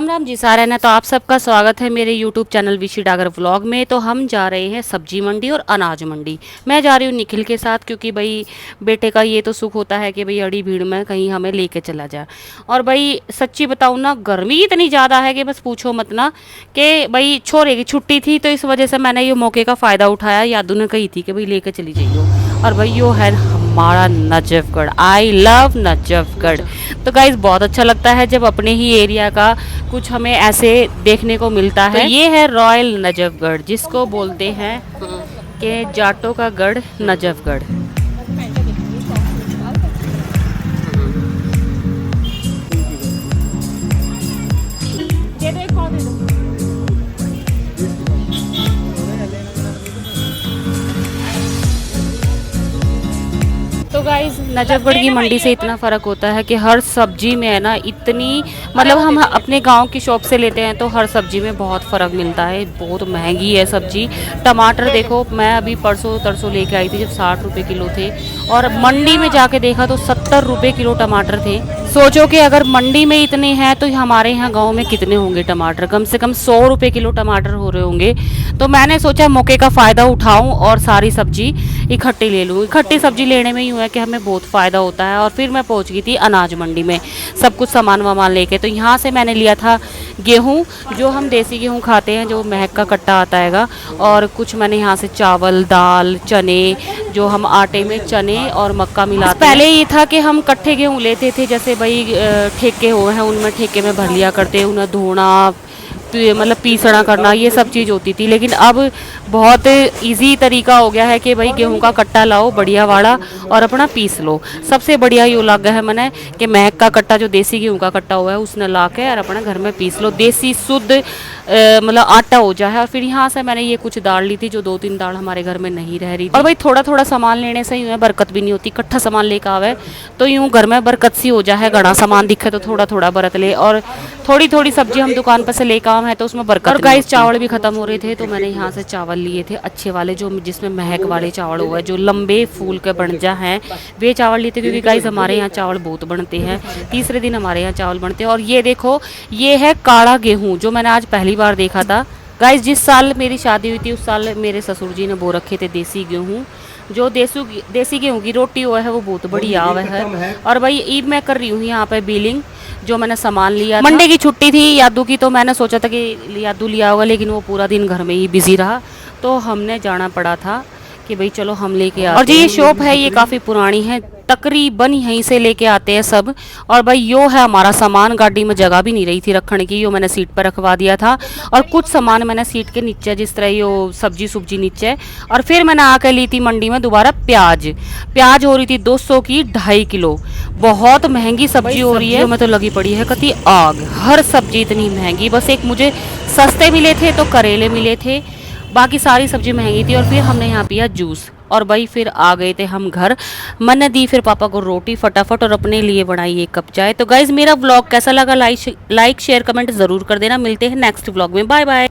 राम राम जी सारे ना। तो आप सबका स्वागत है मेरे यूट्यूब चैनल विशी डागर व्लॉग में। तो हम जा रहे हैं सब्जी मंडी और अनाज मंडी। मैं जा रही हूँ निखिल के साथ, क्योंकि भाई बेटे का ये तो सुख होता है कि भाई अड़ी भीड़ में कहीं हमें लेके चला जाए। और भाई सच्ची बताऊँ ना, गर्मी इतनी ज़्यादा है कि बस पूछो मत ना। कि भाई छोरे की छुट्टी थी तो इस वजह से मैंने ये मौके का फ़ायदा उठाया। यादू ने कही थी कि भाई लेके चली जाइयो। और भाई यो है हमारा नजफगढ़। I love Najafgarh. तो गाइस बहुत अच्छा लगता है जब अपने ही एरिया का कुछ हमें ऐसे देखने को मिलता है। तो ये है रॉयल नजफगढ़, जिसको बोलते हैं कि जाटों का गढ़ नजफगढ़। तो गाइज नजफगढ़ की मंडी से इतना फ़र्क होता है कि हर सब्जी में है ना इतनी, मतलब हम अपने गांव की शॉप से लेते हैं तो हर सब्जी में बहुत फ़र्क मिलता है। बहुत महंगी है सब्जी। टमाटर देखो, मैं अभी परसों तरसों लेके आई थी जब 60 रुपये किलो थे, और मंडी में जाके देखा तो 70 रुपये किलो टमाटर थे। सोचो कि अगर मंडी में इतने हैं तो हमारे यहाँ गाँव में कितने होंगे टमाटर। कम से कम 100 रुपये किलो टमाटर हो रहे होंगे। तो मैंने सोचा मौके का फ़ायदा उठाऊँ और सारी सब्जी इकट्ठी ले लूँ। इकट्ठी सब्जी लेने में यूँ है कि हमें बहुत फ़ायदा होता है। और फिर मैं पहुंच गई थी अनाज मंडी में सब कुछ सामान वामान लेके। तो यहाँ से मैंने लिया था गेहूँ, जो हम देसी गेहूँ खाते हैं, जो महक का कट्टा आता है। और कुछ मैंने यहाँ से चावल, दाल, चने, जो हम आटे में चने और मक्का मिलाते हैं। पहले ये था कि हम कट्ठे गेहूँ लेते थे, जैसे भाई ठेके हो हैं उनमें ठेके में भर लिया करते, उन्हें धोना, मतलब पीसना करना, ये सब चीज़ होती थी। लेकिन अब बहुत इजी तरीका हो गया है कि भाई गेहूं का कट्टा लाओ बढ़िया वाला और अपना पीस लो। सबसे बढ़िया ये लग गया है मैंने कि महक का कट्टा, जो देसी गेहूं का कट्टा हुआ है, उसने ला के और अपना घर में पीस लो। देसी शुद्ध मतलब आटा हो जाए। और फिर यहाँ से मैंने ये कुछ दाल ली थी, जो 2-3 दाल हमारे घर में नहीं रह रही थी। और भाई थोड़ा थोड़ा सामान लेने से यूँ बरकत भी नहीं होती। इकट्ठा सामान लेकर आवे तो यूँ घर में बरकत सी हो जाए। घना सामान दिखे तो थोड़ा थोड़ा बरत ले, और थोड़ी थोड़ी सब्जी हम दुकान पर से लेकर आए हैं तो उसमें बरकत। और गाइस चावल भी खत्म हो रहे थे तो मैंने यहाँ से चावल लिए थे अच्छे वाले, जो जिसमें महक वाले चावल हुआ है, जो लंबे फूल के बनजा हैं, वे चावल लिए थे। क्योंकि गाइस हमारे यहाँ चावल बहुत बनते हैं, तीसरे दिन हमारे यहाँ चावल बनते हैं। और ये देखो, ये है काला गेहूँ, जो मैंने आज पहली बार देखा था। गाइस जिस साल मेरी शादी हुई थी उस साल मेरे ससुर जी ने बो रखे थे देसी गेहूँ। जो देसी गेहूँ की रोटी हुआ है वो बहुत बढ़िया हुआ है। और भाई ईब मैं कर रही हूँ यहाँ पे बिलिंग, जो मैंने सामान लिया। मंडे की छुट्टी थी यादू की, तो मैंने सोचा था कि यादू लिया होगा, लेकिन वो पूरा दिन घर में ही बिजी रहा, तो हमने जाना पड़ा था कि भाई चलो हम लेके आते हैं। और जी ये शॉप है, ये काफ़ी पुरानी है, तकरीबन यहीं से लेके आते हैं सब। और भाई यो है हमारा सामान, गाड़ी में जगह भी नहीं रही थी रखने की, यो मैंने सीट पर रखवा दिया था। और कुछ सामान मैंने सीट के नीचे, जिस तरह यो सब्जी सुब्जी नीचे। और फिर मैंने आकर ली थी मंडी में दोबारा प्याज हो रही थी 200 की 2.5 किलो। बहुत महंगी सब्जी हो रही है। मैं तो लगी पड़ी है कति आग, हर सब्जी इतनी महंगी। बस एक मुझे सस्ते मिले थे तो करेले मिले थे, बाकी सारी सब्जी महंगी थी। और फिर हमने यहाँ पिया जूस, और भाई फिर आ गए थे हम घर। मैंने दी फिर पापा को रोटी फटाफट, और अपने लिए बनाई 1 कप चाय। तो गाइज मेरा व्लॉग कैसा लगा, लाइक शेयर कमेंट ज़रूर कर देना। मिलते हैं नेक्स्ट व्लॉग में। Bye bye.